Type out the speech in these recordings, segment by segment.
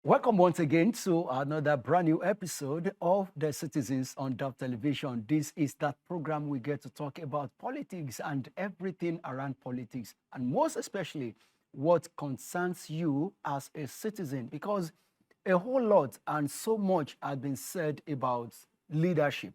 Welcome once again to another brand new episode of The Citizens on Dove Television. This is that program we get to talk about politics and everything around politics, and most especially what concerns you as a citizen, because a whole lot and so much has been said about leadership.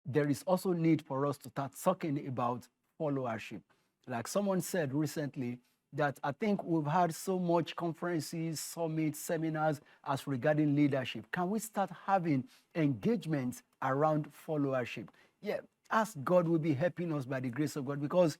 There is also need for us to start talking about followership. Like someone said recently, that I think we've had so much conferences, summits, seminars as regarding leadership. Can we start having engagements around followership? Yeah, ask God will be helping us by the grace of God, because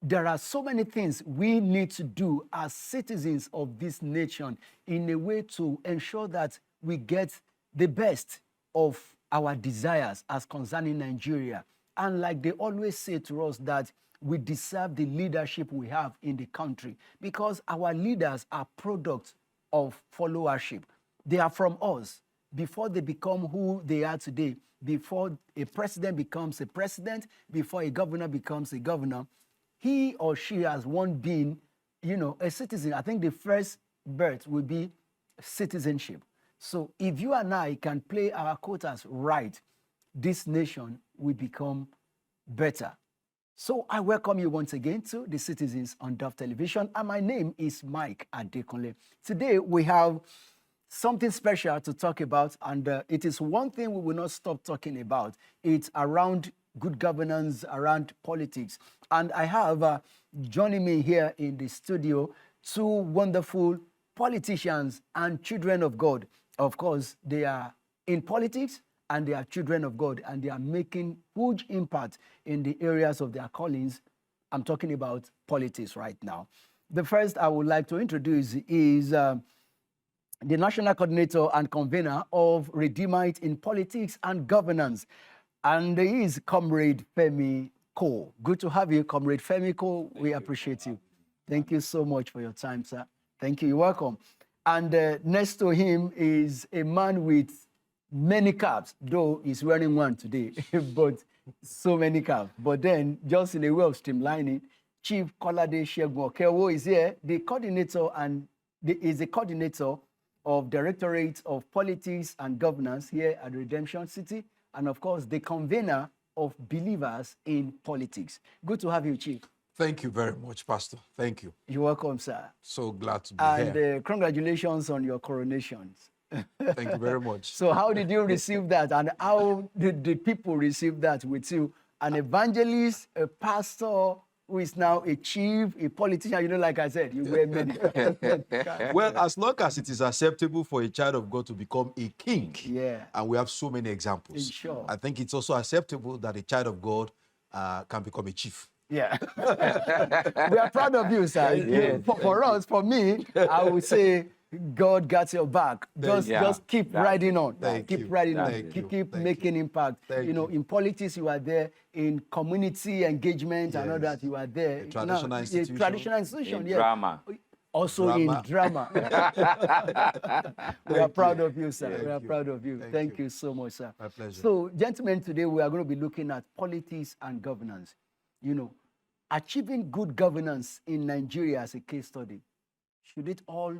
there are so many things we need to do as citizens of this nation in a way to ensure that we get the best of our desires as concerning Nigeria. And like they always say to us, that we deserve the leadership we have in the country, because our leaders are products of followership. They are from us before they become who they are today, before a president becomes a president, before a governor becomes a governor. He or she has one been, a citizen. I think the first birth will be citizenship. So if you and I can play our quotas right, this nation will become better. So I welcome you once again to the Citizens on Dove Television, and my name is Mike Adekunle. Today we have something special to talk about, and it is one thing we will not stop talking about. It's around good governance, around politics. And I have joining me here in the studio two wonderful politicians and children of God. Of course, they are in politics, and they are children of God, and they are making huge impact in the areas of their callings. I'm talking about politics right now. The first I would like to introduce is the National Coordinator and Convener of Redeemite in Politics and Governance, and he is Comrade Femi Cole. Good to have you, Comrade Femi Cole. We appreciate you. Thank you so much for your time, sir. Thank you. You're welcome. And next to him is a man with many caps, though he's wearing one today, but so many caps. But then, just in a way of streamlining, Chief Kolade Segun Okeowo is here, the coordinator is the coordinator of Directorate of Politics and Governance here at Redemption City, and of course, the convener of Believers in Politics. Good to have you, Chief. Thank you very much, Pastor. Thank you. You're welcome, sir. So glad to be here. And congratulations on your coronations. Thank you very much. So how did you receive that, and how did the people receive that with you? An evangelist, a pastor who is now a chief, a politician, like I said, you wear many. Well, as long as it is acceptable for a child of God to become a king, yeah, and we have so many examples, sure. I think it's also acceptable that a child of God can become a chief. Yeah. We are proud of you, sir. Yeah. For us, for me, I would say, God got your back. Just keep riding on. Keep riding on. Keep making impact. In politics, you are there. In community engagement, I know that you are there. A traditional institution. A traditional institution, in drama. Also in drama. We are proud of you, sir. We are proud of you. Thank you so much, sir. My pleasure. So, gentlemen, today we are going to be looking at politics and governance. Achieving good governance in Nigeria as a case study. Should it all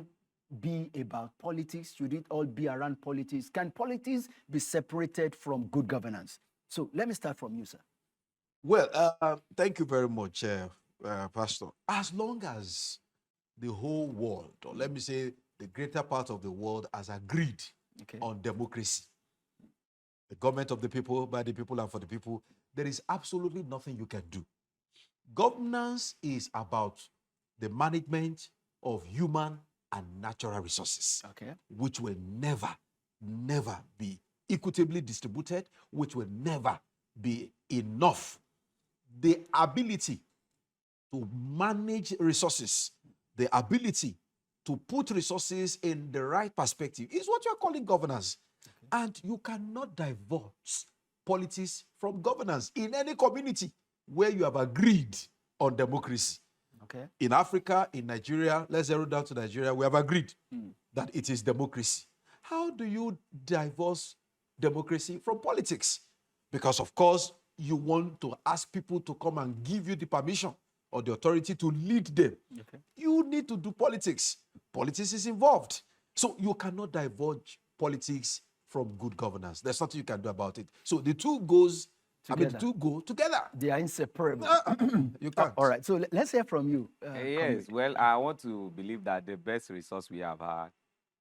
be about politics? Should it all be around politics? Can politics be separated from good governance? So let me start from you, sir. Well, thank you very much, Pastor. As long as the whole world, or let me say the greater part of the world, has agreed on democracy, the government of the people, by the people, and for the people, there is absolutely nothing you can do. Governance is about the management of human and natural resources, which will never be equitably distributed, which will never be enough. The ability to manage resources, the ability to put resources in the right perspective is what you're calling governance. And you cannot divorce politics from governance in any community where you have agreed on democracy. In Africa, in Nigeria, let's zero down to Nigeria, we have agreed that it is democracy. How do you divorce democracy from politics? Because, of course, you want to ask people to come and give you the permission or the authority to lead them. You need to do politics. Politics is involved. So you cannot divulge politics from good governance. There's nothing you can do about it. So the two goes, Together. the two go together. They are inseparable. You can't. All right. So let's hear from you. Yes, Comrade. well, I want to believe that the best resource we have had,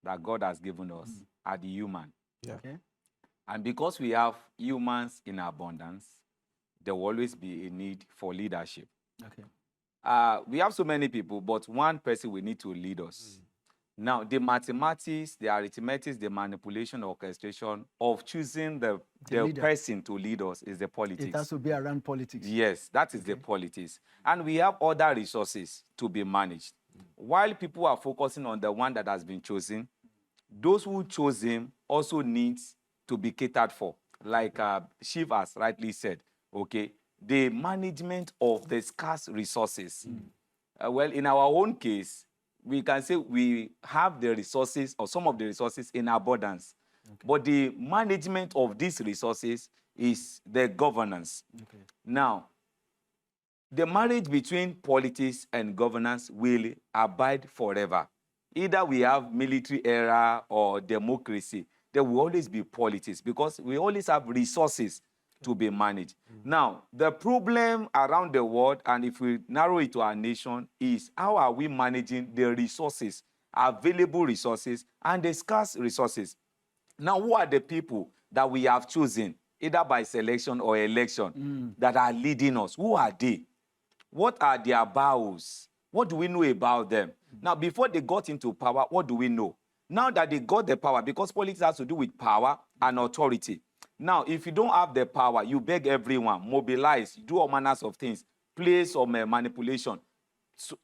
that God has given us, are the human. Yeah. Okay. And because we have humans in abundance, there will always be a need for leadership. Okay. We have so many people, but one person will need to lead us. Now, the mathematics, the arithmetic, the manipulation, orchestration of choosing the leader. person to lead us is the politics. It has to be around politics. Yes, that is the politics. And we have other resources to be managed. While people are focusing on the one that has been chosen, those who chose him also needs to be catered for. Like Shiv has rightly said, okay, the management of the scarce resources. Well, in our own case, we can say we have the resources or some of the resources in abundance. Okay. But the management of these resources is the governance. Okay. Now, the marriage between politics and governance will abide forever. Either we have military era or democracy, there will always be politics because we always have resources to be managed. Now, the problem around the world, and if we narrow it to our nation, is how are we managing the resources, available resources, and the scarce resources? Now, who are the people that we have chosen, either by selection or election, that are leading us? Who are they? What are their vows? What do we know about them? Now, before they got into power, what do we know? Now that they got the power, because politics has to do with power and authority. Now, if you don't have the power, you beg everyone, mobilize, do all manners of things, play some manipulation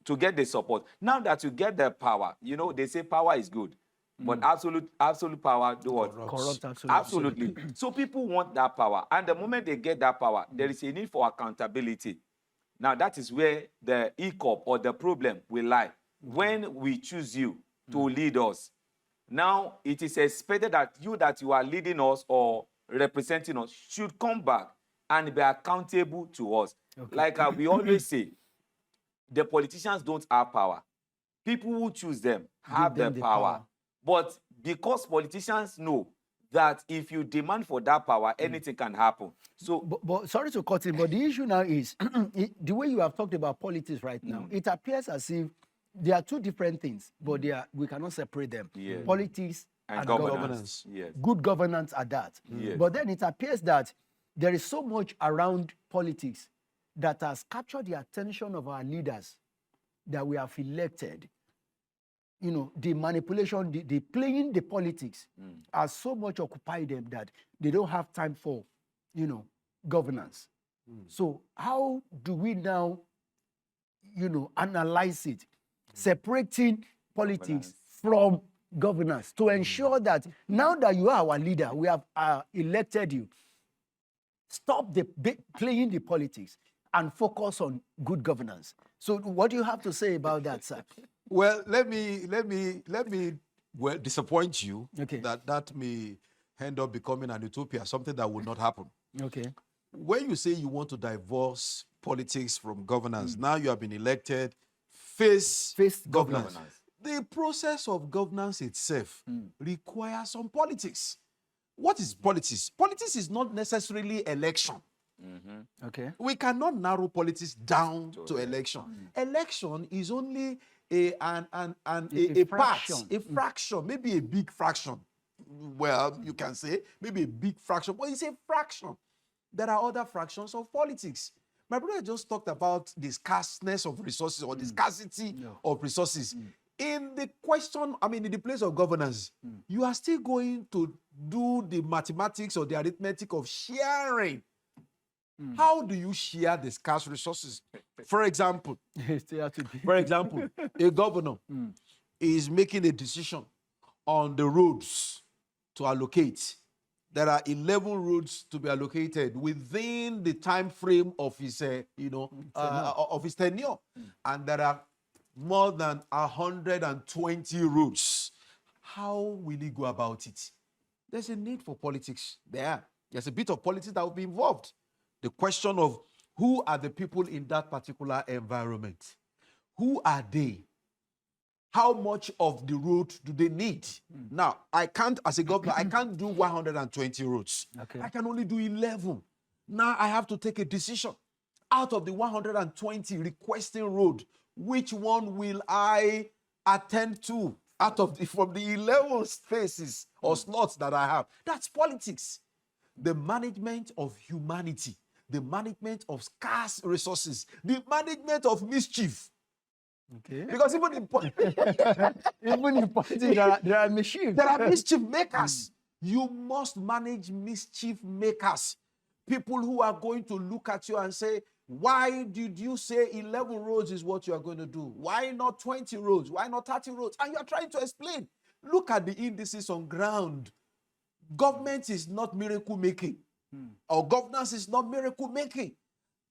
to get the support. Now that you get the power, you know, they say power is good, but absolute power, do what? Corrupt, absolutely. So people want that power. And the moment they get that power, there is a need for accountability. Now, that is where the hiccup or the problem will lie. When we choose you to lead us, now it is expected that you are leading us or representing us should come back and be accountable to us. Okay. Like we always say, the politicians don't have power. People who choose them have the power. But because politicians know that if you demand for that power, anything can happen. So, but sorry to cut in, but the issue now is the way you have talked about politics right now. It appears as if there are two different things, but we cannot separate them. Yeah. Politics and governance. Yes. Good governance are that. Yes. But then it appears that there is so much around politics that has captured the attention of our leaders that we have elected. You know, the manipulation, the playing the politics has so much occupied them that they don't have time for, you know, governance. So how do we now, you know, analyze it, separating politics from governance to ensure that now that you are our leader, we have elected you, stop playing the politics and focus on good governance. So what do you have to say about that, sir? Well, let me disappoint you. Okay. That may end up becoming an utopia, something that will not happen. Okay. When you say you want to divorce politics from governance, now you have been elected, face governance. The process of governance itself requires some politics. What is politics? Politics is not necessarily election. Okay. We cannot narrow politics down to election. Election is only a fraction, maybe a big fraction. Well, you can say maybe a big fraction, but it's a fraction. There are other fractions of politics. My brother just talked about the scarceness of resources or the scarcity of resources. In the question, in the place of governance, you are still going to do the mathematics or the arithmetic of sharing. How do you share the scarce resources? For example, a governor is making a decision on the roads to allocate. There are 11 roads to be allocated within the time frame of his, of his tenure, and there are more than 120 roads. How will he go about it? There's a need for politics there. There's a bit of politics that will be involved. The question of who are the people in that particular environment? Who are they? how much of the road do they need? Now, I can't, as a governor, I can't do 120 roads. Okay. I can only do 11. Now I have to take a decision. Out of the 120 requesting road, which one will I attend to out of from the 11 spaces or slots that I have? That's politics. The management of humanity, the management of scarce resources, the management of mischief. Okay. Because even in politics, there are mischief. There are mischief makers. You must manage mischief makers. People who are going to look at you and say, why did you say 11 roads is what you are going to do? Why not 20 roads? Why not 30 roads? And you are trying to explain. Look at the indices on ground. Government is not miracle making. Or governance is not miracle making.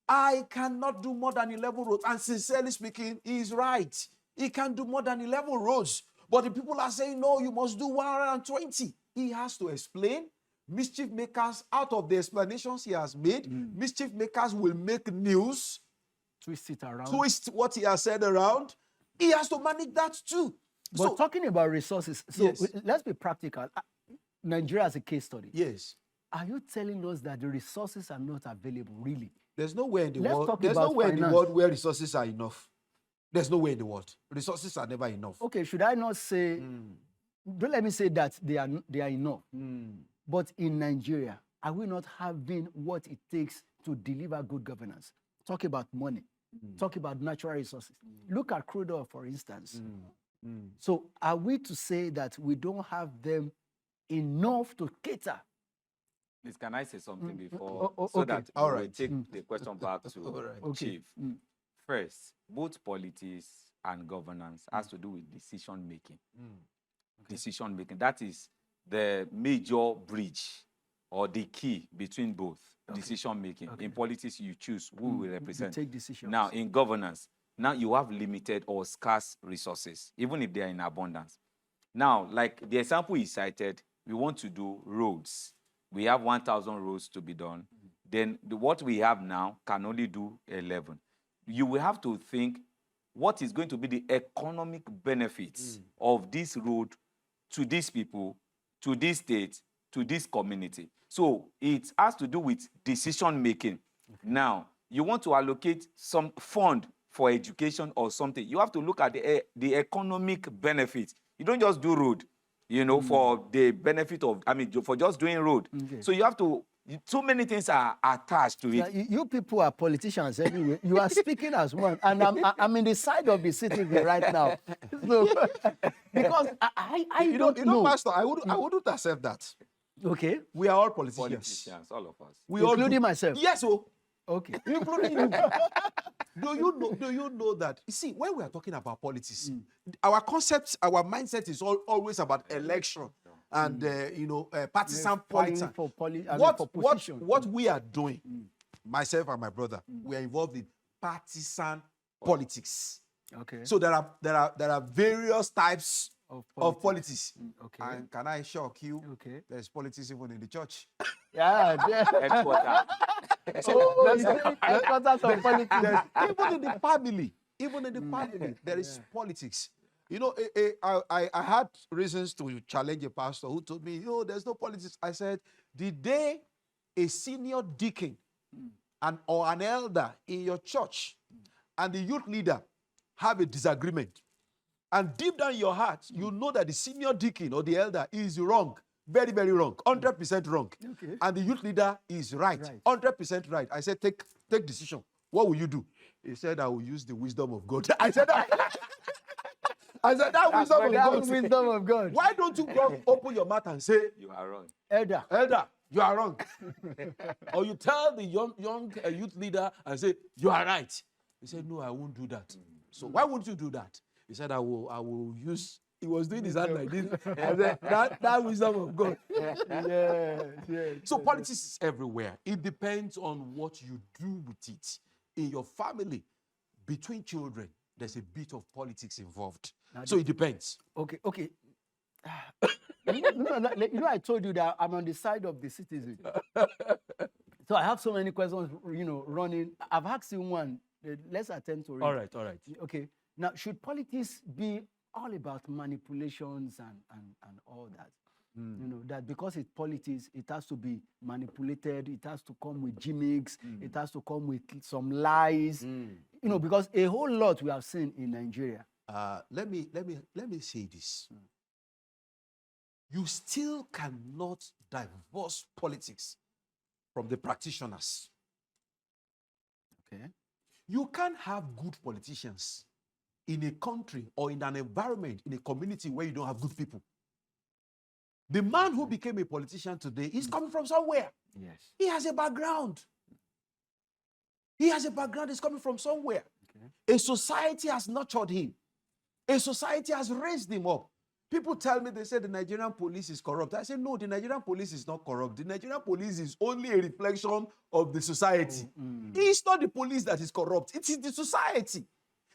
I cannot do more than 11 roads. And sincerely speaking, he is right. He can do more than 11 roads. But the people are saying, no, you must do 120. He has to explain. Mischief makers, out of the explanations he has made, mischief makers will make news. Twist it around. Twist what he has said around. He has to manage that too. But talking about resources, so yes. Let's be practical. Nigeria is a case study. Yes. Are you telling us that the resources are not available, really? There's nowhere in the Let's world. talk There's about nowhere in the finance. world where resources are enough. There's nowhere in the world. Resources are never enough. Okay, should I not say, don't let me say that they are enough. But in Nigeria, are we not having what it takes to deliver good governance? Talk about money. Talk about natural resources. Look at crude oil, for instance. So are we to say that we don't have them enough to cater? Please, can I say something before? So So that All we right. will take the question back to right. Chief. First, both politics and governance has to do with decision making. Decision making. That is the major bridge or the key between both. Decision making. In politics, you choose who will represent. You take decisions. Now, in governance, now you have limited or scarce resources, even if they are in abundance. Now, like the example he cited, we want to do roads. We have 1,000 roads to be done. Then what we have now can only do 11. You will have to think what is going to be the economic benefits of this road to these people, to this state, to this community. So it has to do with decision making. Now, you want to allocate some fund for education or something. You have to look at the economic benefits. You don't just do road, you know, for the benefit of, for just doing road. So you have to, so many things are attached to it. You people are politicians anyway. You are speaking as one, and I'm in the side of the citizen right now. So, because I don't know. Pastor, I wouldn't accept that. Okay. We are all politicians. Politicians, all of us. We all Including myself. Yes, oh. Okay. Including you. Do you know that? You see, when we are talking about politics, our concepts, our mindset is always about election and partisan politics. What we are doing, myself and my brother, we are involved in partisan politics. Okay. So there are various types of politics. Okay. And can I shock you? Okay. There's politics even in the church. Yeah. Headquarters. Headquarters of politics. Even in the family, there is politics. You know, I had reasons to challenge a pastor who told me, there's no politics. I said, the day a senior deacon or an elder in your church and the youth leader have a disagreement, and deep down in your heart, you know that the senior deacon or the elder is wrong, very, very wrong, 100% wrong. Okay. And the youth leader is right, 100% right. I said, take decision. What will you do? He said, I will use the wisdom of God. I said, that wisdom of God. Why don't you just open your mouth and say, You are wrong. Elder, you are wrong. Or you tell the young youth leader and say, you are right. He said, no, I won't do that. So why won't you do that? He said, I will use. He was doing his hand like this. I said, that wisdom of God. So politics is everywhere. It depends on what you do with it. In your family, between children, there's a bit of politics involved. So it depends. Okay. I told you that I'm on the side of the citizen. So I have so many questions, running. I've asked you one. Let's attend to it. All right. Okay. Now, should politics be all about manipulations and all that. You know, that because it's politics, it has to be manipulated, it has to come with gimmicks, it has to come with some lies. You know, because a whole lot we have seen in Nigeria. Let me say this. You still cannot divorce politics from the practitioners. Okay. You can't have good politicians in a country or in an environment, in a community where you don't have good people. The man who became a politician today is coming from somewhere. Yes. He has a background. He has a background, he's coming from somewhere. Okay. A society has nurtured him. A society has raised him up. People tell me, they say the Nigerian police is corrupt. I say, no, the Nigerian police is not corrupt. The Nigerian police is only a reflection of the society. It's not the police that is corrupt. It is the society.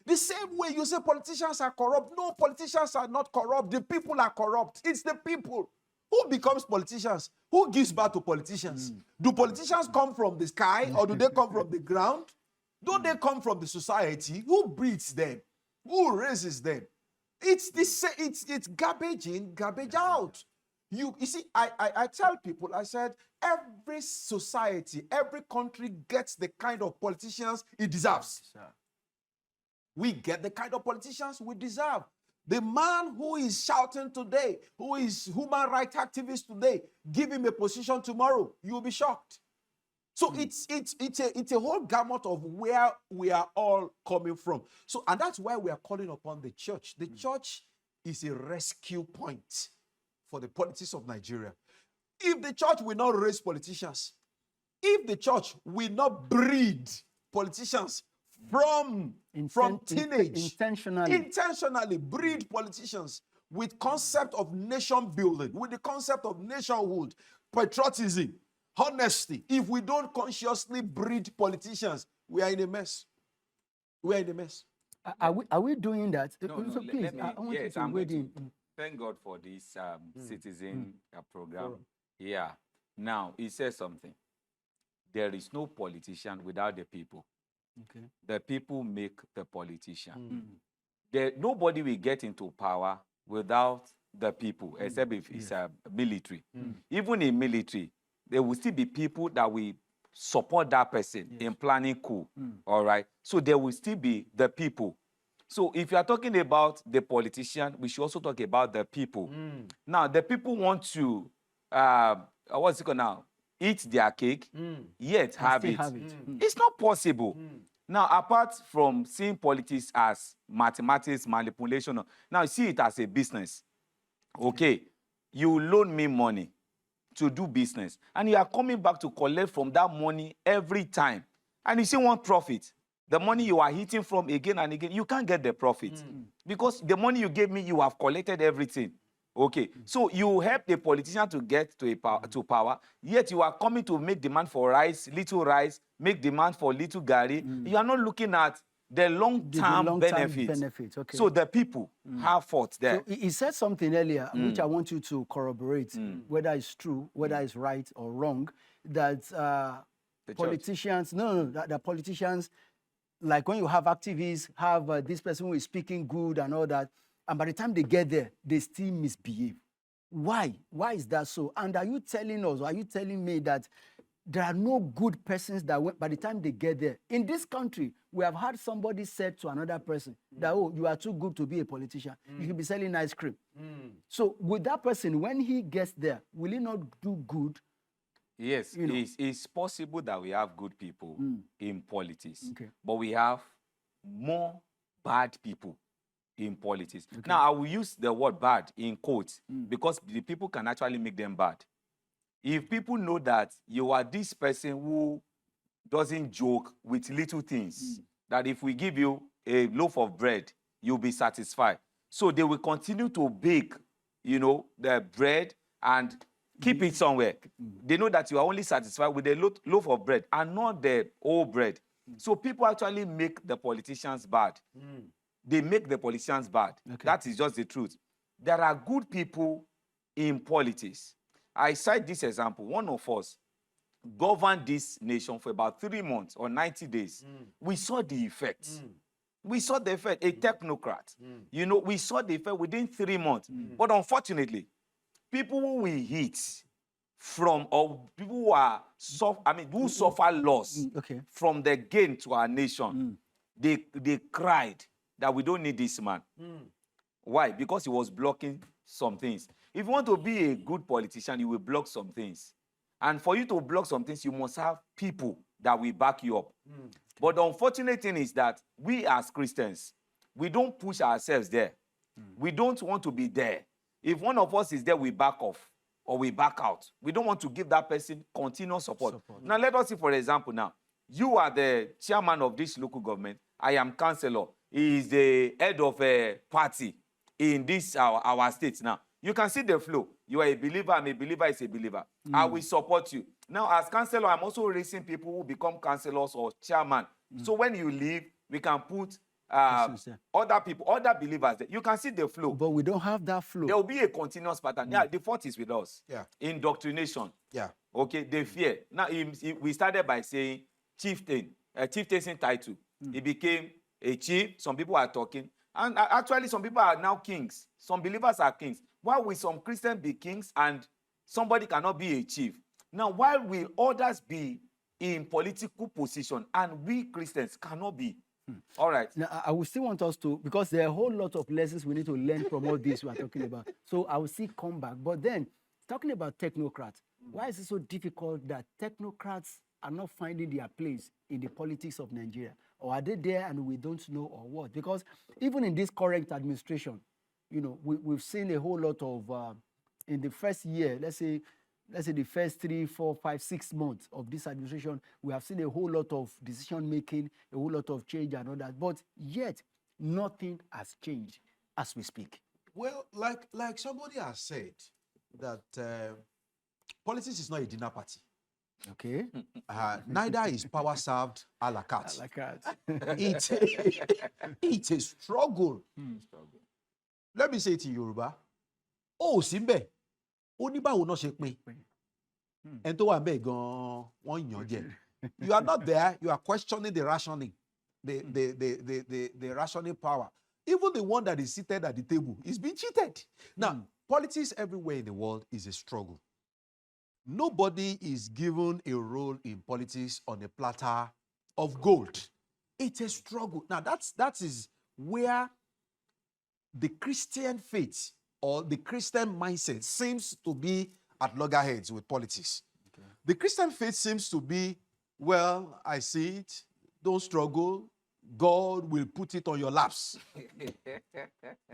The same way you say politicians are corrupt. No, politicians are not corrupt. The people are corrupt. It's the people. Who becomes politicians? Who gives birth to politicians? Do politicians come from the sky or do they come from the ground? Do they come from the society? Who breeds them? Who raises them? It's garbage in, garbage out. You see, I tell people, I said, every society, every country gets the kind of politicians it deserves. We get the kind of politicians we deserve. The man who is shouting today, who is human rights activist today, give him a position tomorrow, you'll be shocked. So it's a whole gamut of where we are all coming from. So, and that's why we are calling upon the church. The church is a rescue point for the politics of Nigeria. If the church will not raise politicians, if the church will not breed politicians from teenage, intentionally breed politicians with concept of nation building, with the concept of nationhood, patriotism, honesty. If we don't consciously breed politicians, we are in a mess. We are in a mess. Are we doing that? No, so please, I want you to wade in. Thank God for this citizen program. Yeah. Now, it says something. There is no politician without the people. Okay. The people make the politician. Nobody will get into power without the people, except if it's a military. Even in military, there will still be people that will support that person in planning coup. All right? So there will still be the people. So if you are talking about the politician, we should also talk about the people. Now, the people want to, what's it called now? Eat their cake, yet have it. It's not possible. Now, apart from seeing politics as mathematics, manipulation, now you see it as a business. Okay, you loan me money to do business, and you are coming back to collect from that money every time, and you still want profit. The money you are hitting from again and again, you can't get the profit because the money you gave me, you have collected everything. Okay, so you help the politician to get to power, yet you are coming to make demand for rice, little rice, make demand for little gari. You are not looking at the long-term benefits. Okay. So the people have fought there. So he said something earlier, which I want you to corroborate, whether it's true, whether it's right or wrong, that politicians, that politicians, like when you have activists, have this person who is speaking good and all that, and by the time they get there, they still misbehave. Why? Why is that so? And are you telling us, or are you telling me that there are no good persons that by the time they get there? In this country, we have had somebody said to another person that, oh, you are too good to be a politician. You should be selling ice cream. So with that person, when he gets there, will he not do good? Yes, it's possible that we have good people in politics, but we have more bad people in politics. Now, I will use the word bad in quotes because the people can actually make them bad. If people know that you are this person who doesn't joke with little things, that if we give you a loaf of bread, you'll be satisfied. So they will continue to bake, the bread and keep it somewhere. They know that you are only satisfied with the loaf of bread and not the whole bread. So people actually make the politicians bad. They make the politicians bad. That is just the truth. There are good people in politics. I cite this example. One of us governed this nation for about 3 months or 90 days. We saw the effects. We saw the effect, a technocrat. You know, we saw the effect within 3 months. But unfortunately, people who we hit from, or people who are, who suffer loss from the gain to our nation, they cried that we don't need this man. Why? Because he was blocking some things. If you want to be a good politician, you will block some things. And for you to block some things, you must have people that will back you up. But the unfortunate thing is that we as Christians, we don't push ourselves there. We don't want to be there. If one of us is there, we back off or we back out. We don't want to give that person continuous support. Now, let us see, for example, now, you are the chairman of this local government. I am councillor. He is the head of a party in this, our state now. You can see the flow. You are a believer, I'm a believer, is a believer. I will support you. Now, as councillor, I'm also raising people who become councillors or chairman. So when you leave, we can put other people, other believers there. You can see the flow. But we don't have that flow. There will be a continuous pattern. Yeah, the fault is with us. Yeah. Indoctrination. Yeah. Okay, they fear. Now, we started by saying chieftain, chieftain title. He became a chief. Some people are talking. And actually, some people are now kings. Some believers are kings. Why will some Christians be kings and somebody cannot be a chief? Now, why will others be in political position and we Christians cannot be? All right. Now, I will still want us to, because there are a whole lot of lessons we need to learn from all this we are talking about. So I will see come back. But then, talking about technocrats, why is it so difficult that technocrats are not finding their place in the politics of Nigeria? Or are they there and we don't know, or what? Because even in this current administration, you know, we've seen a whole lot of, in the first year, let's say the first 3, 4, 5, 6 months of this administration, we have seen a whole lot of decision making, a whole lot of change and all that. But yet, nothing has changed as we speak. Well, like somebody has said, that politics is not a dinner party. Okay. Neither is power served a la carte. A la carte. It's a struggle. Let me say it in Yoruba. Oh, Simbe. Oni báwo náà ṣe pín. Ẹni tó wà ńbẹ̀ gan-an wọ́n yàn jẹ. You are not there. You are questioning the rationing, the rationing power. Even the one that is seated at the table is being cheated. Now, politics everywhere in the world is a struggle. Nobody is given a role in politics on a platter of gold. It's a struggle. Now, that is where the Christian faith or the Christian mindset seems to be at loggerheads with politics. Okay. The Christian faith seems to be, well, I see it, don't struggle, God will put it on your laps.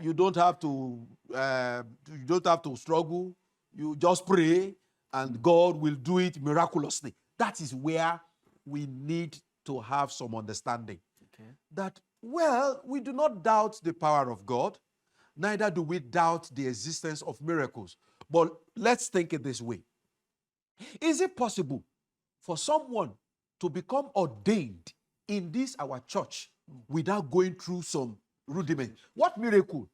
You don't have to struggle, you just pray, and God will do it miraculously. That is where we need to have some understanding. Okay. That, well, we do not doubt the power of God, neither do we doubt the existence of miracles. But let's think it this way. Is it possible for someone to become ordained in this our church without going through some rudiment? What miracle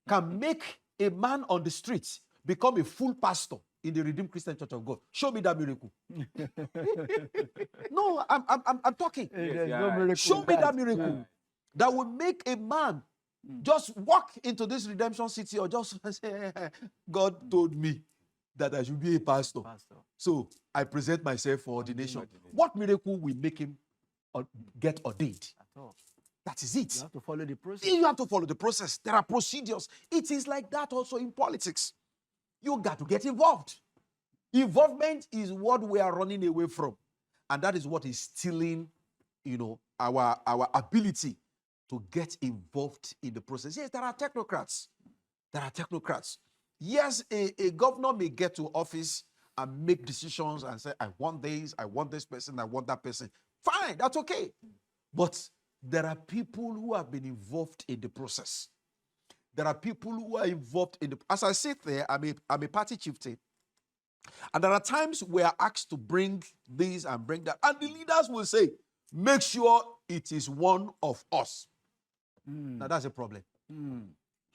can make a man on the streets become a full pastor in the Redeemed Christian Church of God? Show me that miracle. No, I'm talking. There's no miracle. Show me that miracle that will make a man just walk into this redemption city or just say, God told me that I should be a pastor. So I present myself for ordination. What miracle will make him get ordained? That is it. You have to follow the process. You have to follow the process. There are procedures. It is like that also in politics. You got to get involved. Involvement is what we are running away from. And that is what is stealing, our ability to get involved in the process. Yes, there are technocrats. Yes, a governor may get to office and make decisions and say, I want this person, I want that person. Fine, that's okay. But there are people who have been involved in the process. There are people who are involved in the... As I sit there, I'm a party chieftain. And there are times we are asked to bring this and bring that. And the leaders will say, make sure it is one of us. Now, that's a problem.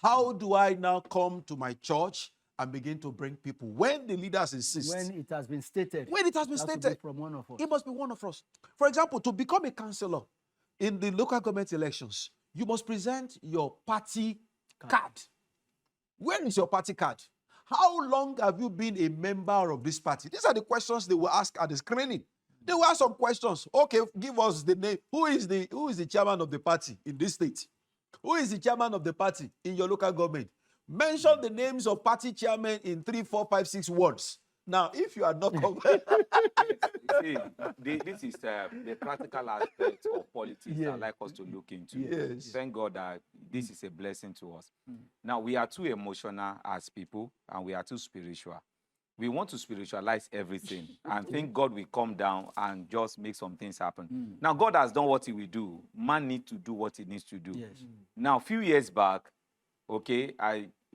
How do I now come to my church and begin to bring people when the leaders insist? When it has been stated. When it has been stated. From one of us. It must be one of us. For example, to become a councillor in the local government elections, you must present your party card. Where is your party card? How long have you been a member of this party? These are the questions they will ask at the screening. They will ask some questions. Okay, give us the name. Who is the chairman of the party in this state? Who is the chairman of the party in your local government? Mention the names of party chairmen in 3, 4, 5, 6 words. Now, if you are not covered, See, this is the practical aspect of politics I'd like us to look into. Yes. Thank God that this is a blessing to us. Now, we are too emotional as people, and we are too spiritual. We want to spiritualize everything and think God will come down and just make some things happen. Now, God has done what he will do. Man needs to do what he needs to do. Yes. Now, a few years back, okay,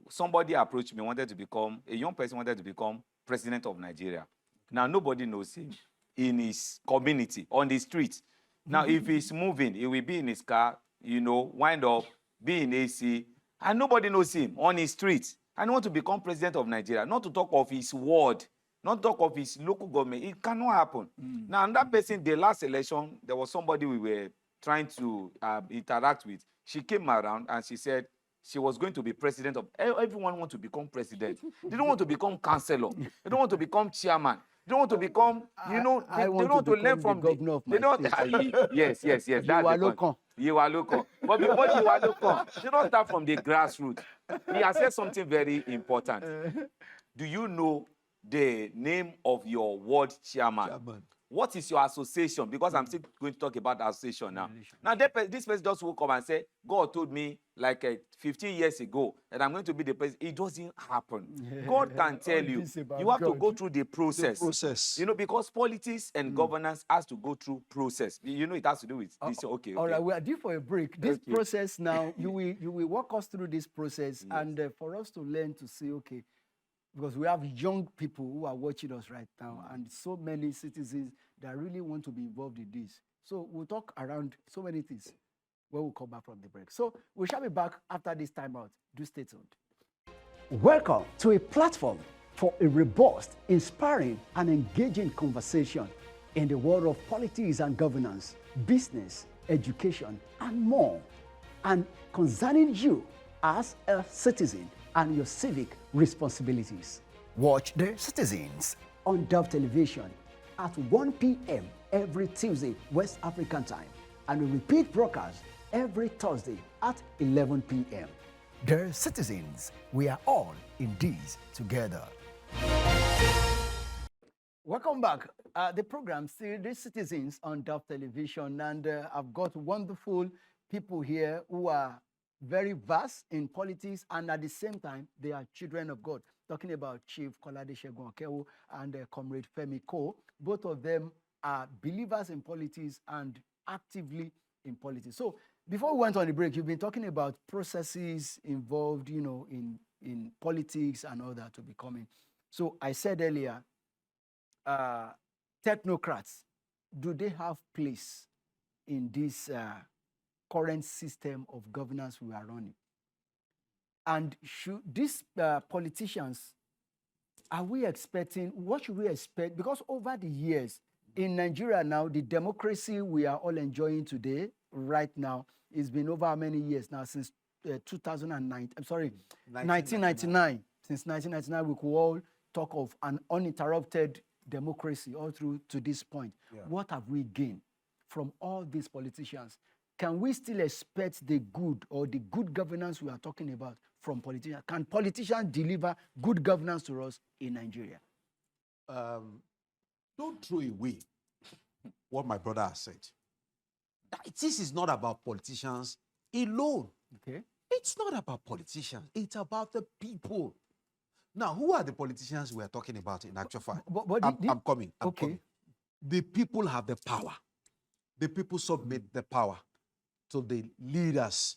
somebody approached me, a young person wanted to become president of Nigeria. Now, nobody knows him in his community, on the street. Now, if he's moving, he will be in his car, wind up, be in AC, and nobody knows him on his street. And want to become president of Nigeria, not to talk of his ward, not talk of his local government. It cannot happen. Now, another person, the last election, there was somebody we were trying to interact with. She came around and she said she was going to be president of... Everyone wants to become president. They don't want to become councillor. They don't want to become chairman. They don't want to become, they don't want to learn from the governor of my state. Yes. That's the point. You are local. But before you are local, you don't start from the grassroots. He has said something very important. Do you know the name of your ward chairman? What is your association? Because I'm still going to talk about association now. Now, this person just woke up and said, God told me like 15 years ago that I'm going to be the president. It doesn't happen. God can tell you. You have to go through the process. Because politics and governance has to go through process. It has to do with this. Okay. All right, we are due for a break. This process now, you will walk us through this process, and for us to learn to see, okay, because we have young people who are watching us right now, and so many citizens that really want to be involved in this. So we'll talk around so many things when we come back from the break. So we shall be back after this time out. Do stay tuned. Welcome to a platform for a robust, inspiring, and engaging conversation in the world of politics and governance, business, education, and more, and concerning you as a citizen and your civic responsibilities. Watch The Citizens on Dove Television at 1 p.m. every Tuesday, West African time, and a repeat broadcast every Thursday at 11 p.m. The Citizens, we are all in this together. Welcome back. The program still The Citizens on Dove Television, and I've got wonderful people here who are very vast in politics, and at the same time, they are children of God. Talking about Chief Kolade Segun Okewo and Comrade Femi Ko. Both of them are believers in politics and actively in politics. So before we went on the break, you've been talking about processes involved, in politics and all that to becoming. So I said earlier, technocrats, do they have place in this current system of governance we are running? And should these politicians, what should we expect? Because over the years, in Nigeria now, the democracy we are all enjoying today, right now, it's been over how many years now? Since 2009, 1999. Since 1999, we could all talk of an uninterrupted democracy all through to this point. Yeah. What have we gained from all these politicians? Can we still expect the good or the good governance we are talking about from politicians? Can politicians deliver good governance to us in Nigeria? Don't throw away what my brother has said. This is not about politicians alone. Okay. It's not about politicians. It's about the people. Now, who are the politicians we are talking about in actual fact? I'm coming. I'm coming. The people have the power. The people submit the power to the leaders.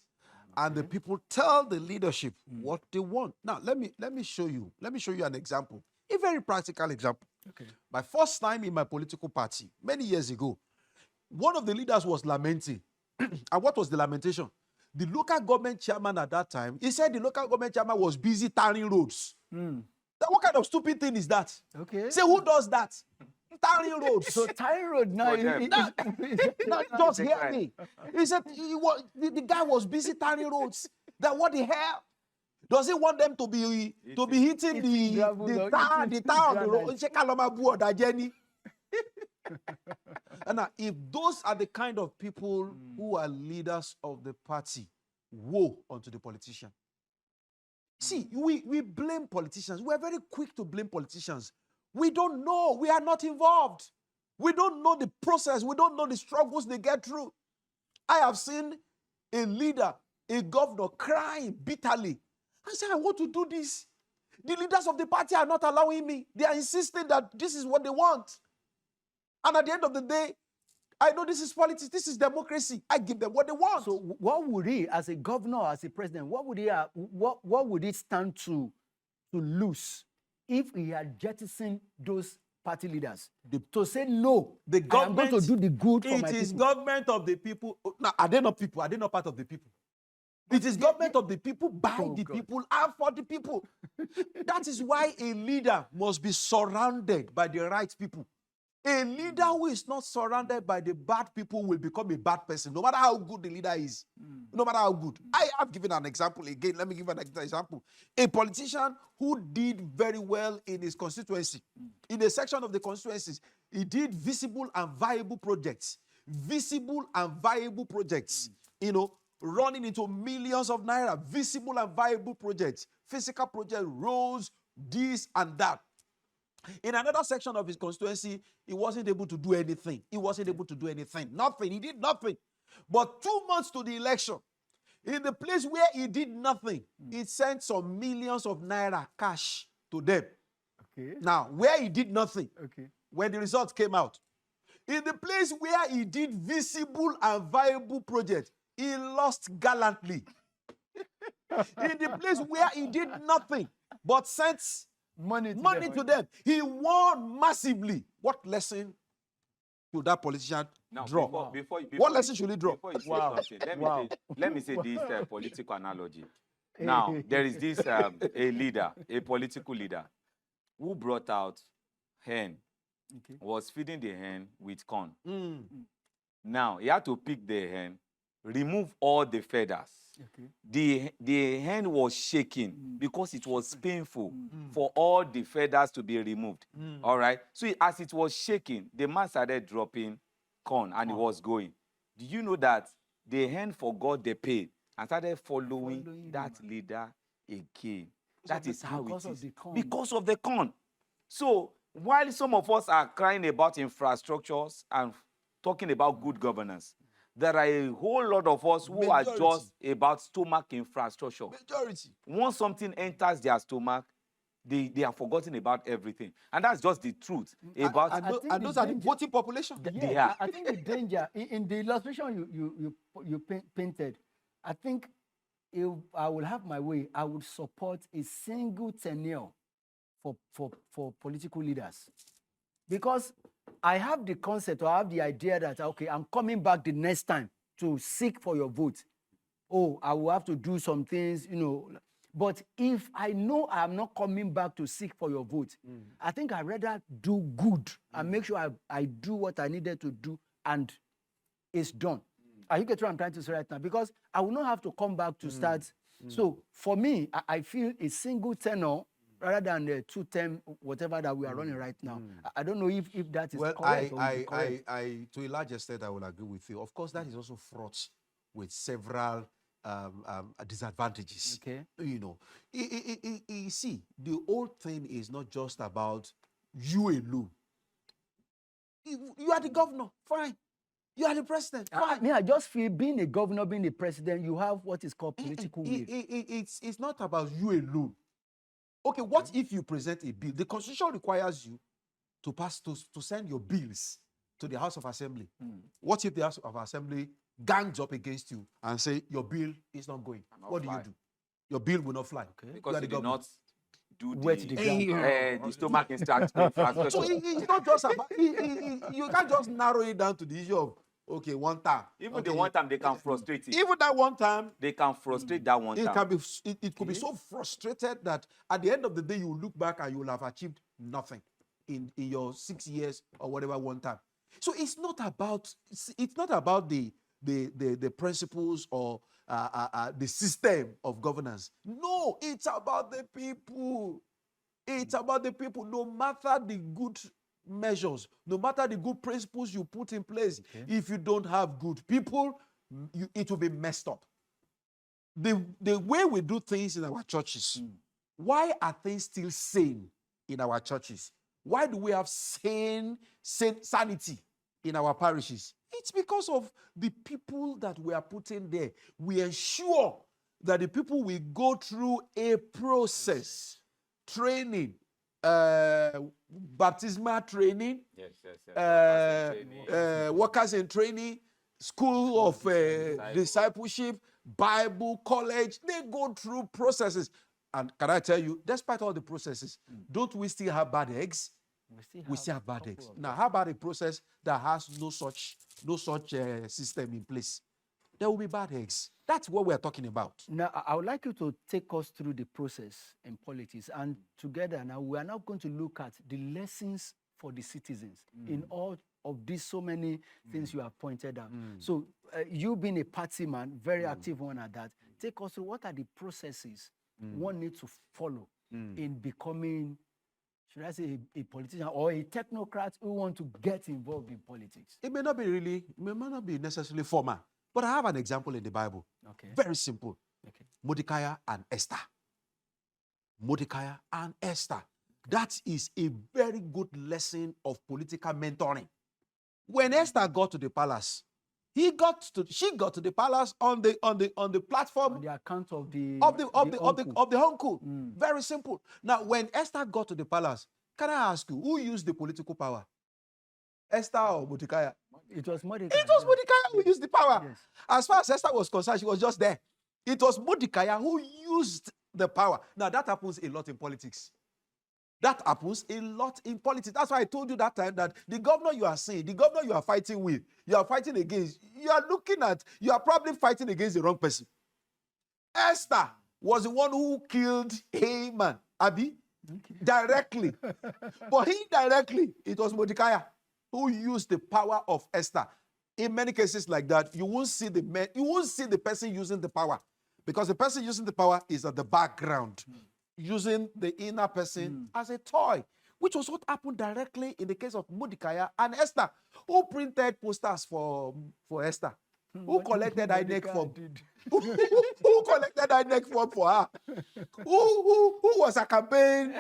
And the people tell the leadership what they want. Now, let me show you. Let me show you an example. A very practical example. Okay. My first time in my political party, many years ago, one of the leaders was lamenting. And what was the lamentation? The local government chairman at that time, he said the local government chairman was busy tarring roads. What kind of stupid thing is that? Okay. Say, who does that? tarring roads. So Tyre Road now For them. Now, just hear me. He said the guy was busy tarring roads. That what the hell? Does he want them to be hitting the tar on the road? Ṣé ká lọ máa bú ọ̀dà jẹ́ ni? And now, if those are the kind of people who are leaders of the party, woe unto the politician. See, we blame politicians. We're very quick to blame politicians. We don't know. We are not involved. We don't know the process. We don't know the struggles they get through. I have seen a leader, a governor crying bitterly. I said, I want to do this. The leaders of the party are not allowing me. They are insisting that this is what they want. And at the end of the day, I know this is politics, this is democracy. I give them what they want. So what would he, as a governor, as a president, what would he what would he stand to lose if he had jettisoned those party leaders to say no? The government, I am going to do the good for my people. It is government of the people. Now, are they not people? Are they not part of the people? It is government of the people, by the people, and for the people. That is why a leader must be surrounded by the right people. A leader who is not surrounded by the bad people will become a bad person, no matter how good the leader is. No matter how good. I have given an example again. Let me give an example. A politician who did very well in his constituency, in a section of the constituencies, he did visible and viable projects. Visible and viable projects. You know, running into millions of naira. Visible and viable projects. Physical projects, roads, this and that. In another section of his constituency, he wasn't able to do anything. He wasn't able to do anything. Nothing. He did nothing. But 2 months to the election, in the place where he did nothing, he sent some millions of naira cash to them. Okay. Now, where he did nothing, okay, when the results came out, in the place where he did visible and viable projects, he lost gallantly. In the place where he did nothing but sent money to them, he won massively. What lesson should that politician draw? What lesson should he draw? Let me say this political analogy. Now, there is this a leader, a political leader, who brought out hen, was feeding the hen with corn. Now, he had to pick the hen, remove all the feathers. The hen was shaking because it was painful for all the feathers to be removed. All right. So as it was shaking, the man started dropping corn and it was going. Do you know that the hen forgot the pain and started following that leader again? That is how it is. Because of the corn. So while some of us are crying about infrastructures and talking about good governance, there are a whole lot of us who are just about stomach infrastructure. Majority. Once something enters their stomach, they are forgotten about everything. And that's just the truth. And those are the voting population. Yeah, I think the danger, in the illustration you painted, I think if I will have my way, I would support a single tenure for political leaders. Because I have the concept, or I have the idea that, okay, I'm coming back the next time to seek for your vote. Oh, I will have to do some things, you know. But if I know I'm not coming back to seek for your vote, I think I'd rather do good and make sure I do what I needed to do and it's done. Are you getting what I'm trying to say right now? Because I will not have to come back to start. So for me, I feel a single tenure rather than the 2-term, whatever that we are running right now. I don't know if that is correct. I to a large extent, I will agree with you. Of course, that is also fraught with several disadvantages. Okay. You know, you see, the whole thing is not just about you alone. You are the governor, fine. You are the president, fine. I just feel being a governor, being a president, you have what is called political will. It's not about you alone. Okay, what if you present a bill? The Constitution requires you to send your bills to the House of Assembly. What if the House of Assembly gangs up against you and say your bill is not going? What do you do? Your bill will not fly. Okay. Because you did not do the stomach infrastructure. So it's not just about, you can't just narrow it down to the issue of, okay, one time. Even the one time they can frustrate it. Even that one time. They can frustrate that one time. It could be so frustrated that at the end of the day, you will look back and you will have achieved nothing. in your 6 years or whatever one time. So it's not about the principles or the system of governance. No, it's about the people. It's about the people. No matter the good measures, no matter the good principles you put in place, if you don't have good people, it will be messed up. The way we do things in our churches, why are things still sane in our churches? Why do we have sanity in our parishes? It's because of the people that we are putting there. We ensure that the people will go through a process, training, baptismal training, workers in training, school of discipleship, Bible college. They go through processes. And can I tell you, despite all the processes, don't we still have bad eggs? We still have bad eggs. Now, how about a process that has no such system in place? There will be bad eggs. That's what we're talking about. Now, I would like you to take us through the process in politics. And together now, we are now going to look at the lessons for the citizens in all of these so many things you have pointed out. So you being a party man, very active one at that, take us through what are the processes one needs to follow in becoming, should I say, a politician or a technocrat who want to get involved in politics? It may not be necessarily formal, but I have an example in the Bible. Okay. Very simple. Okay. Mordecai and Esther. Mordecai and Esther. That is a very good lesson of political mentoring. When Esther got to the palace, she got to the palace on the platform on the account of the uncle. Very simple. Now, when Esther got to the palace, can I ask you, who used the political power? Esther or Mordecai? It was Mordecai. It was Mordecai who used the power. Yes. As far as Esther was concerned, she was just there. It was Mordecai who used the power. Now, that happens a lot in politics. That happens a lot in politics. That's why I told you that time that the governor you are seeing, the governor you are fighting with, you are fighting against, you are probably fighting against the wrong person. Esther was the one who killed Haman, Abi, directly. But indirectly, it was Mordecai who used the power of Esther. In many cases like that, you won't see the person using the power, because the person using the power is at the background, using the inner person as a toy, which was what happened directly in the case of Mordecai and Esther, who printed posters for Esther, who collected INEC form, who collected INEC form for her, who was a campaign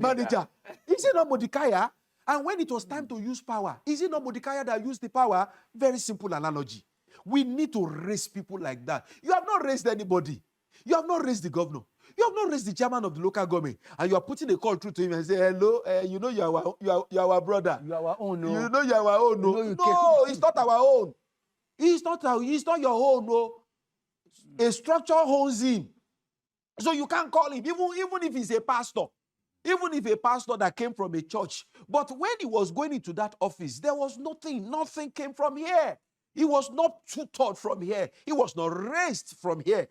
manager. Is it not Mordecai? And when it was time to use power, is it not Mordecai that used the power? Very simple analogy. We need to raise people like that. You have not raised anybody. You have not raised the governor. You have not raised the chairman of the local government, and you are putting a call through to him and say, hello, you know you are our brother. You are our own, no. You know you are our own, no. No, it's not our own. It's not your own, no. A structure owns him. So you can't call him, even if he's a pastor. Even if a pastor that came from a church. But when he was going into that office, there was nothing came from here. He was not tutored from here. He was not raised from here.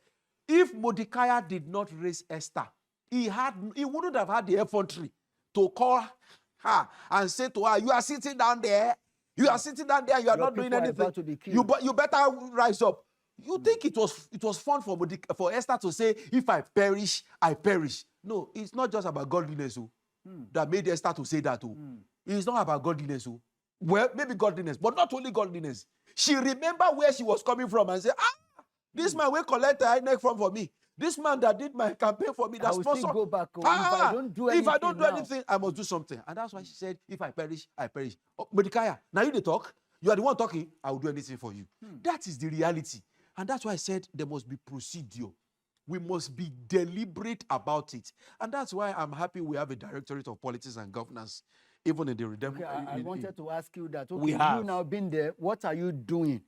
If Mordecai did not raise Esther, he wouldn't have had the effrontery to call her and say to her, you are sitting down there. You are sitting down there. You are not doing anything. You better rise up. You think it was fun for Esther to say, if I perish, I perish. No, it's not just about godliness that made Esther to say that. It's not about godliness. Well, maybe godliness, but not only godliness. She remembered where she was coming from and said, this man will collect the INEC form for me. This man that did my campaign for me, that sponsor. Go back. If I don't do anything, I must do something. And that's why she said, if I perish, I perish. Oh, Mordecai, now you talk. You are the one talking. I will do anything for you. That is the reality. And that's why I said there must be procedure. We must be deliberate about it. And that's why I'm happy we have a Directorate of Politics and Governance, even in the redemption. Okay, I wanted to ask you that. Okay, you now been there. What are you doing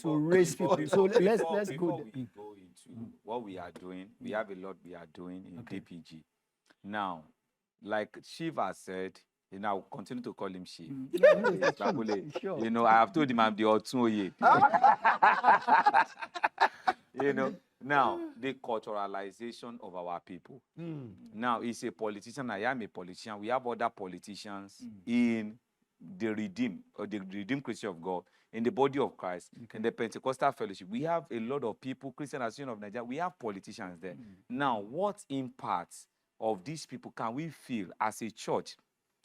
to raise people? So let's go. Before we go into what we are doing, we have a lot we are doing in DPG. Now, like Shiva said, I will continue to call him Shiv. Sure. I have told him I'm the Otunoye. Now, the culturalization of our people. Now, he's a politician. I am a politician. We have other politicians in the redeemed Christian of God, in the body of Christ, in the Pentecostal fellowship. We have a lot of people, Christian Association of Nigeria. We have politicians there. Now, what impact of these people can we feel as a church?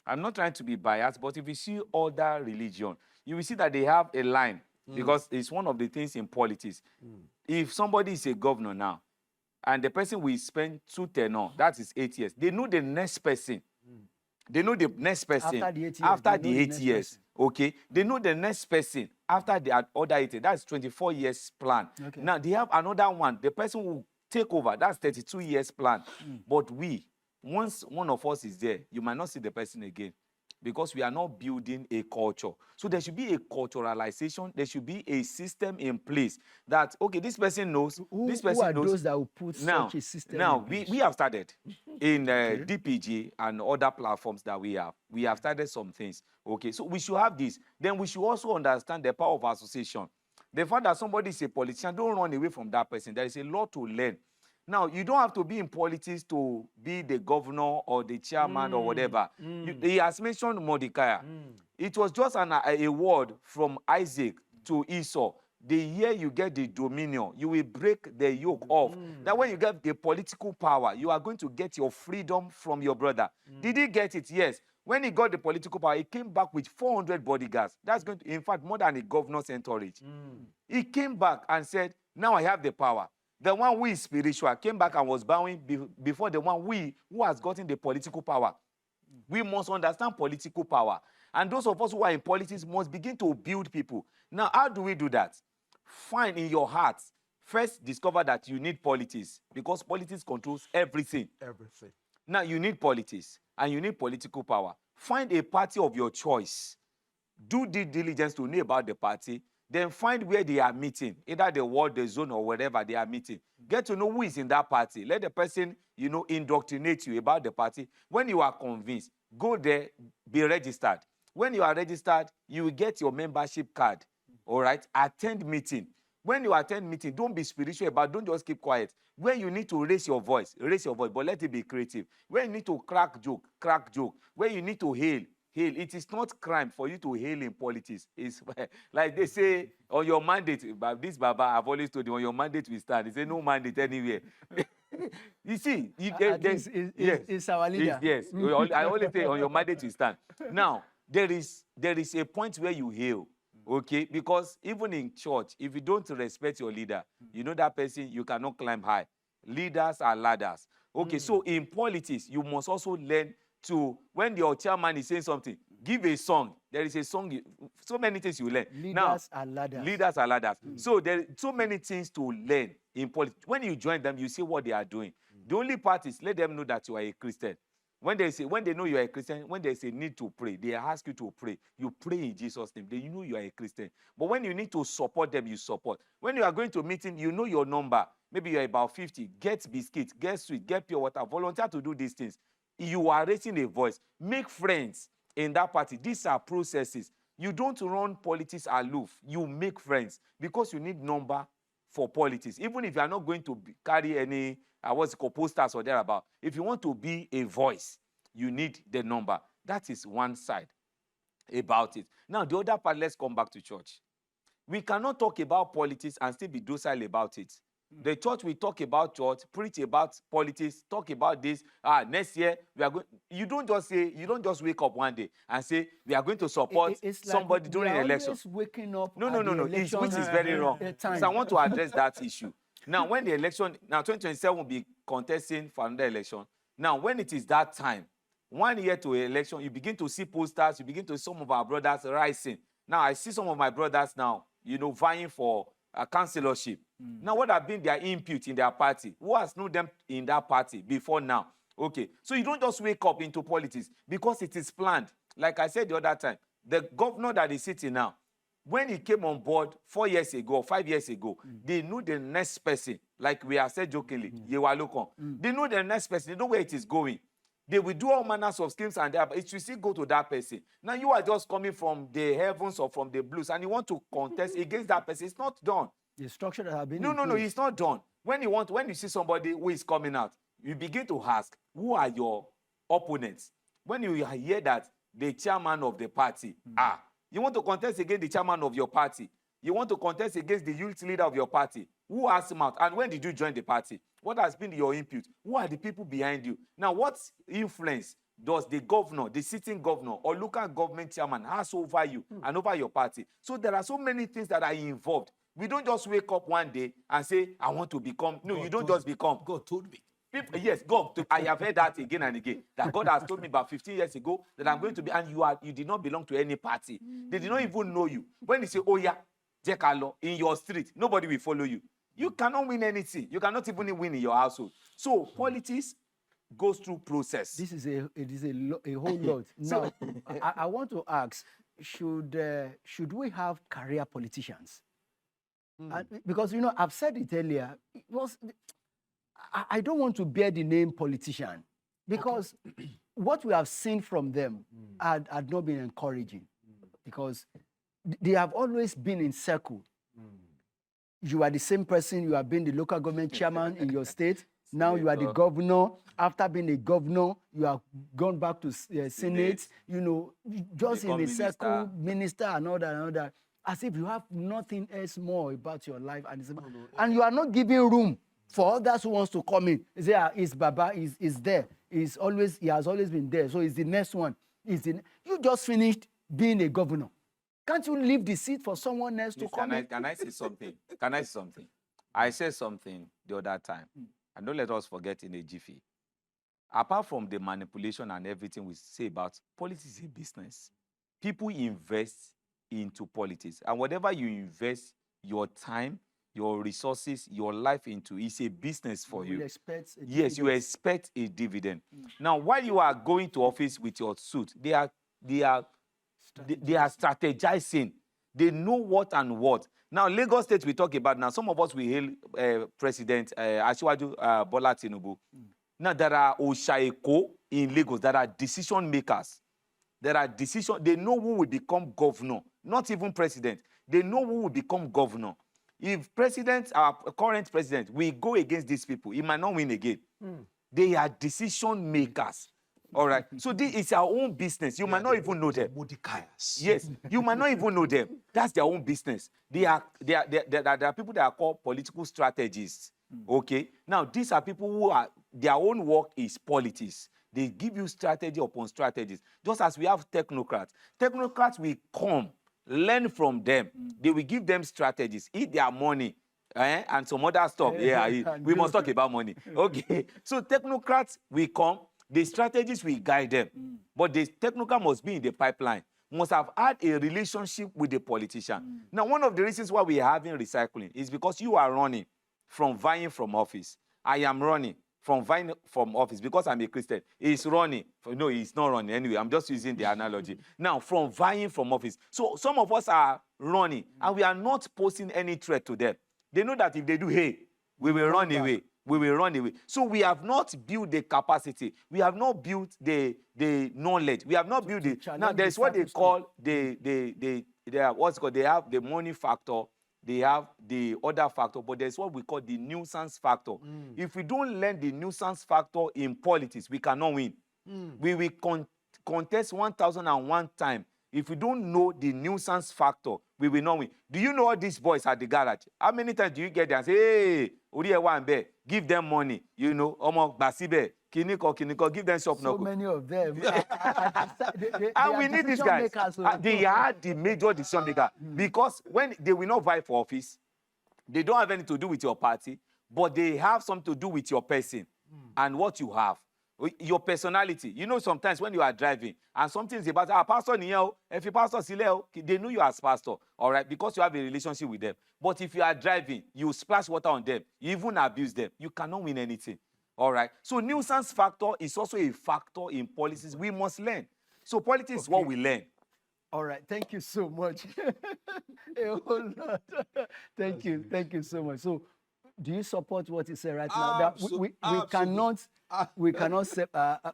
I'm not trying to be biased, but if you see other religion, you will see that they have a line, because it's one of the things in politics. If somebody is a governor now, and the person will spend 2 tenure, that is 8 years, they know the next person. They know the next person after the 8 years. Okay, they know the next person after the other 8 years. That's 24 years plan. Now they have another one. The person will take over. That's 32 years plan. But once one of us is there, you might not see the person again, because we are not building a culture. So there should be a culturalization. There should be a system in place that, okay, this person knows, this person who are knows. those that will put such a system Now, in place? we have started in DPG and other platforms that we have. We have started some things. Okay, so we should have this. Then we should also understand the power of association. The fact that somebody is a politician, don't run away from that person. There is a lot to learn. Now, you don't have to be in politics to be the governor or the chairman or whatever. He has mentioned Mordecai. It was just a word from Isaac to Esau. The year you get the dominion, you will break the yoke off. That when you get the political power, you are going to get your freedom from your brother. Did he get it? Yes. When he got the political power, he came back with 400 bodyguards. That's going to, in fact, more than a governor's entourage. He came back and said, now I have the power. The one who is spiritual came back and was bowing before the one who has gotten the political power. We must understand political power. And those of us who are in politics must begin to build people. Now, how do we do that? Find in your heart, first discover that you need politics, because politics controls everything. Everything. Now, you need politics and you need political power. Find a party of your choice. Do due diligence to know about the party. Then find where they are meeting, either the ward, the zone, or wherever they are meeting. Get to know who is in that party. Let the person, indoctrinate you about the party. When you are convinced, go there, be registered. When you are registered, you will get your membership card. All right? Attend meeting. When you attend meeting, don't be spiritual about, don't just keep quiet. When you need to raise your voice, but let it be creative. When you need to crack joke. When you need to hail. It is not crime for you to hail in politics. It's like they say, on your mandate, this Baba, I've always told you, on your mandate we stand. They say no mandate anywhere. You see, it's our leader. Yes, I always say on your mandate we stand. Now, there is a point where you hail, okay? Because even in church, if you don't respect your leader, you know that person, you cannot climb high. Leaders are ladders. Okay, so in politics, you must also learn to, when your chairman is saying something, give a song. There is a song, so many things you learn. Leaders are ladders. So there are so many things to learn in politics. When you join them, you see what they are doing. The only part is let them know that you are a Christian. When they know you are a Christian, when there's a need to pray, they ask you to pray. You pray in Jesus' name. Then you know you are a Christian. But when you need to support them, you support. When you are going to a meeting, you know your number. Maybe you're about 50. Get biscuits, get sweet, get pure water. Volunteer to do these things. You are raising a voice. Make friends in that party. These are processes. You don't run politics aloof. You make friends because you need number for politics. Even if you are not going to carry any, posters or thereabout. If you want to be a voice, you need the number. That is one side about it. Now, the other part, let's come back to church. We cannot talk about politics and still be docile about it. The church will talk about church, preach about politics, talk about this. Next year we are going. You don't just wake up one day and say we are going to support somebody during an election. Waking up. No. Which is very wrong. So I want to address that issue. Now, when the election, 2027 will be contesting for another election. Now, when it is that time, 1 year to election, you begin to see posters. You begin to see some of our brothers rising. Now, I see some of my brothers now, vying for a councillorship. Now, what have been their input in their party? Who has known them in that party before now? Okay, so you don't just wake up into politics because it is planned. Like I said the other time, the governor that is sitting now, when he came on board 4 years ago or 5 years ago, they knew the next person, like we have said jokingly, Yewalokon. They know the next person, they know where it is going. They will do all manners of schemes and it should still go to that person. Now you are just coming from the heavens or from the blues and you want to contest against that person. It's not done. The structure that have been No, it's not done. When you see somebody who is coming out, you begin to ask, who are your opponents? When you hear that the chairman of the party, you want to contest against the chairman of your party, you want to contest against the youth leader of your party, who has him out? And when did you join the party? What has been your input? Who are the people behind you? Now, what influence does the governor, the sitting governor, or local government chairman has over you and over your party? So there are so many things that are involved. We don't just wake up one day and say, I want to become. No, God you don't just become. God told me. People, yes, God. I have heard that again and again. That God has told me about 15 years ago that I'm going to be, and you did not belong to any party. They did not even know you. When they say, oh yeah, Jekalo, in your street, nobody will follow you. You cannot win anything. You cannot even win in your household. So politics goes through process. This is a whole lot. Now, I want to ask, should we have career politicians? And because, I've said it earlier, I don't want to bear the name politician because what we have seen from them had not been encouraging because they have always been in circle. You are the same person, you have been the local government chairman in your state. Now you are the governor. After being a governor, you have gone back to Senate, just in a circle, minister and all that, as if you have nothing else more about your life. And you are not giving room for others who wants to come in. Say, is Baba, is there. He has always been there. So he's the next one. You just finished being a governor. Can't you leave the seat for someone else to come in? Can I say something? Can I say something? I said something the other time. And don't let us forget in a jiffy. Apart from the manipulation and everything we say about politics is a business. People invest into politics. And whatever you invest your time, your resources, your life into is a business for you. Yes, you expect a dividend. Now, while you are going to office with your suit, they are strategizing. They know what and what. Now, Lagos State we talk about now. Some of us we hail President Asiwaju Bola Tinubu. Now, there are Oshaeko in Lagos. There are decision makers. There are decisions. They know who will become governor. Not even president. They know who will become governor. If our current president, we go against these people, he might not win again. They are decision makers. All right. So this is our own business. You might not even know them. Yes, you might not even know them. That's their own business. There are people that are called political strategists. Okay. Now these are people who are their own work is politics. They give you strategy upon strategies. Just as we have technocrats. Technocrats will come, learn from them. They will give them strategies, eat their money, and some other stuff. We must talk about money. Okay. So technocrats will come. The strategies will guide them. But the technocrat must be in the pipeline, must have had a relationship with the politician. Now, one of the reasons why we are having recycling is because you are running from vying from office. I am running from vying from office because I'm a Christian. He's running. No, he's not running anyway. I'm just using the analogy. Now, from vying from office. So some of us are running, and we are not posing any threat to them. They know that if they do, hey, we will run away. We will run away. So we have not built the capacity. We have not built the knowledge. We have not built the. Now there's what they call what's called. They have the money factor. They have the other factor, but there's what we call the nuisance factor. If we don't learn the nuisance factor in politics, we cannot win. We will contest 1,001 times. If we don't know the nuisance factor, we will not win. Do you know all these boys at the garage? How many times do you get there and say, hey, Uriye, give them money, Omo Basibe, Kiniko, give them shop. So many of them. And we need these guys. They are the major decision maker. Because when they will not vie for office, they don't have anything to do with your party, but they have something to do with your person and what you have. Your personality. Sometimes when you are driving and something is about pastor Niel, if you pastor Sileo, they know you as pastor, all right, because you have a relationship with them. But if you are driving, you splash water on them, you even abuse them, you cannot win anything. All right. So nuisance factor is also a factor in policies we must learn. So politics is what we learn. All right. Thank you so much. A whole lot. Thank you so much. So do you support what you say right now? That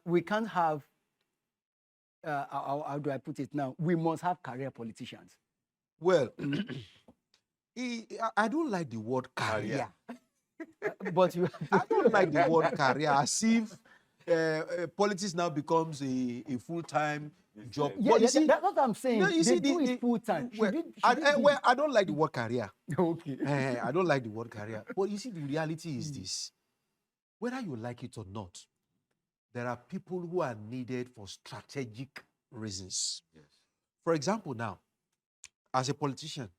we can't have, how do I put it now? We must have career politicians. Well, I don't like the word career. But you I don't like the word career as if politics now becomes a full-time job. yeah, But you yeah, see, that's what I'm saying. no, you They see, do it full time. well, I don't like the word career. Okay. I don't like the word career. But you see, the reality is this. Whether you like it or not, there are people who are needed for strategic reasons. Yes. For example, now, as a politician,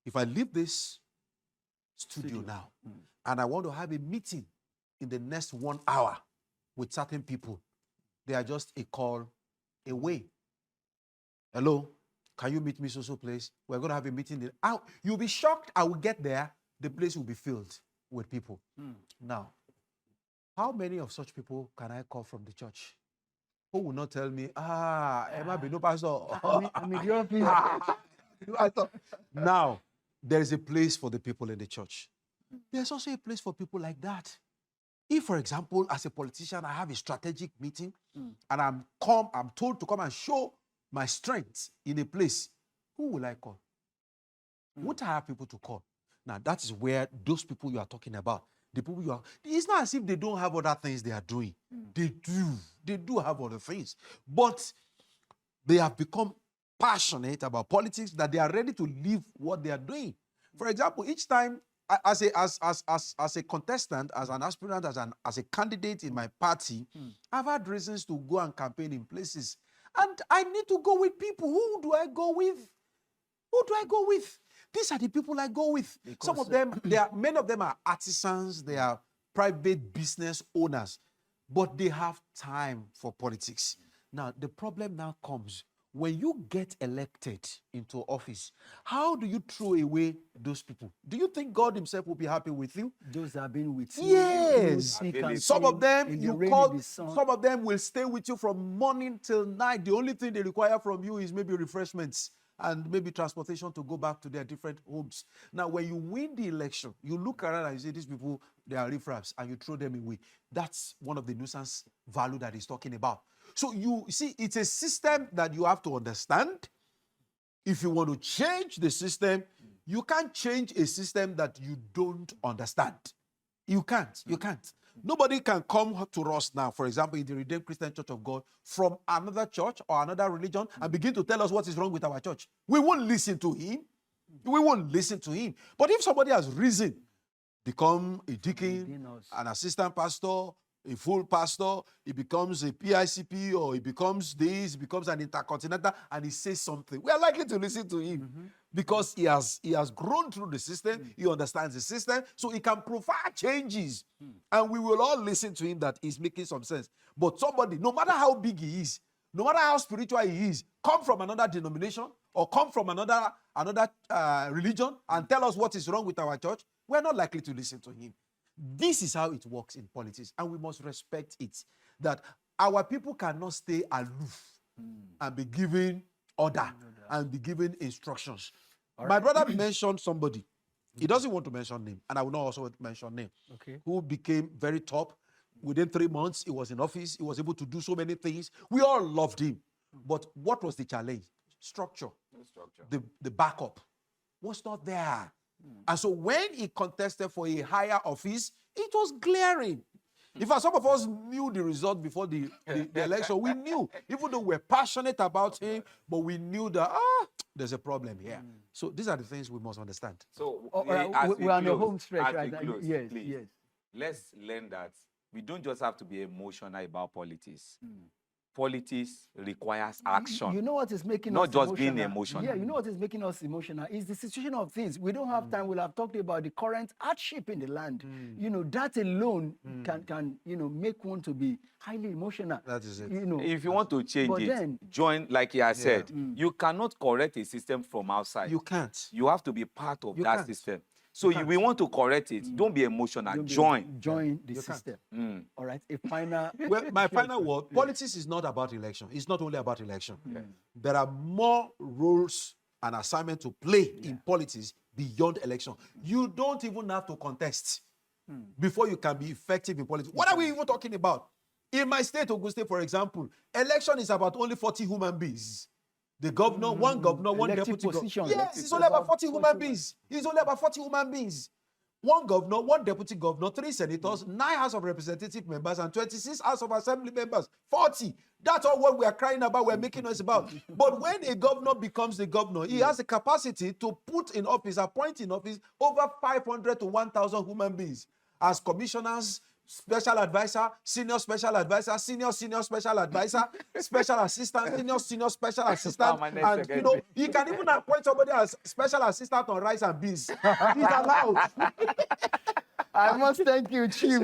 if I leave this studio now and I want to have a meeting in the next 1 hour with certain people, they are just a call away. Hello, can you meet me so place? We're going to have a meeting. You'll be shocked. I will get there. The place will be filled with people. Now, how many of such people can I call from the church? Who will not tell me, Emma Beno Pastor. I'm in your office. Now, there is a place for the people in the church. There's also a place for people like that. If, for example, as a politician, I have a strategic meeting and I'm told to come and show my strength in a place, who will I call? Won't I have people to call? Now, that is where those people you are talking about, the people you are, it's not as if they don't have other things they are doing. They do. They do have other things. But they have become passionate about politics that they are ready to leave what they are doing. For example, each time, as a contestant, as an aspirant, as a candidate in my party, I've had reasons to go and campaign in places. And I need to go with people. Who do I go with? Who do I go with? These are the people I go with. Because some of them, many of them are artisans, they are private business owners, but they have time for politics. Now, the problem now comes when you get elected into office. How do you throw away those people? Do you think God himself will be happy with you? Those that have been with you. Yes. Some of them some of them will stay with you from morning till night. The only thing they require from you is maybe refreshments and maybe transportation to go back to their different homes. Now, when you win the election, you look around and you say, these people, they are riffraffs, and you throw them away. That's one of the nuisance value that he's talking about. So you see, it's a system that you have to understand. If you want to change the system, you can't change a system that you don't understand. You can't. You can't. Nobody can come to us now, for example, in the Redeemed Christian Church of God, from another church or another religion and begin to tell us what is wrong with our church. We won't listen to him. We won't listen to him. But if somebody has risen, become a deacon, an assistant pastor, a full pastor, he becomes a PICP, or he becomes this, he becomes an intercontinental, and he says something, we are likely to listen to him because he has grown through the system, he understands the system, so he can provide changes, and we will all listen to him that he's making some sense. But somebody, no matter how big he is, no matter how spiritual he is, come from another denomination or come from another religion and tell us what is wrong with our church, we're not likely to listen to him. This is how it works in politics, and we must respect it, that our people cannot stay aloof and be given order and be given instructions. My brother mentioned somebody. He doesn't want to mention name, and I will not also mention name, who became very top. Within 3 months, he was in office. He was able to do so many things. We all loved him. But what was the challenge? Structure. The backup was not there. And so when he contested for a higher office, it was glaring. In fact, some of us knew the result before the election. We knew, even though we're passionate about him, but we knew that, there's a problem here. So these are the things we must understand. So we're on the home stretch right now. Yes, please, yes. Let's learn that we don't just have to be emotional about politics. Politics requires action. You know what is making not us just emotional? being emotional. Yeah, you know what is making us emotional is the situation of things. We don't have time. We'll have talked about the current hardship in the land. You know, that alone can make one to be highly emotional. That is it. You know, if you want to change it, join, like he has said. You cannot correct a system from outside. You can't. You have to be part of that system. So we want to correct it. Don't be emotional. Join the system. All right. A final. Well, my final word: politics is not about election. It's not only about election. There are more roles and assignments to play in politics beyond election. You don't even have to contest before you can be effective in politics. What are we even talking about? In my state, Ogun State, for example, election is about only 40 human beings. The governor, one deputy position. Yes, it's only about 40 human beings. It's only about 40 human beings. 1 governor, 1 deputy governor, 3 senators, 9 House of Representative members, and 26 House of Assembly members. 40. That's all what we are crying about, we're making noise about. But when a governor becomes the governor, he has the capacity to put in office, appoint in office, over 500 to 1,000 human beings as commissioners, special advisor, senior special advisor, senior special advisor, special assistant, senior special assistant, and you know, he can even appoint somebody as special assistant on rice and beans. He's allowed. I must thank you, Chief.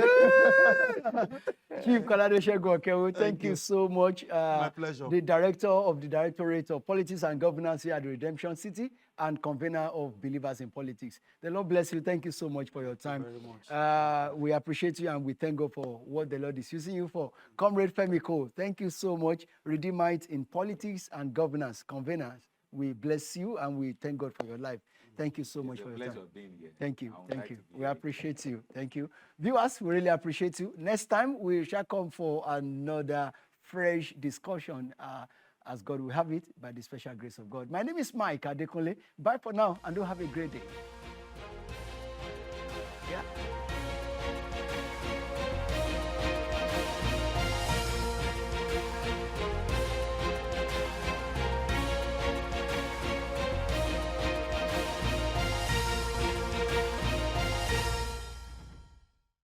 Chief Kolade Segun Okeowo, thank you so much. My pleasure. The director of the Directorate of Politics and Governance here at the Redemption City and convener of Believers in Politics. The Lord bless you. Thank you so much for your time. Thank you very much. We appreciate you and we thank God for what the Lord is using you for. Comrade Femi Cole, thank you so much. Redeemite in Politics and Governance, conveners. We bless you and we thank God for your life. Thank you so much for your time. Being here. Thank you. Thank you. We appreciate you. Thank you. Viewers, we really appreciate you. Next time, we shall come for another fresh discussion as God will have it by the special grace of God. My name is Mike Adekunle. Bye for now and do have a great day.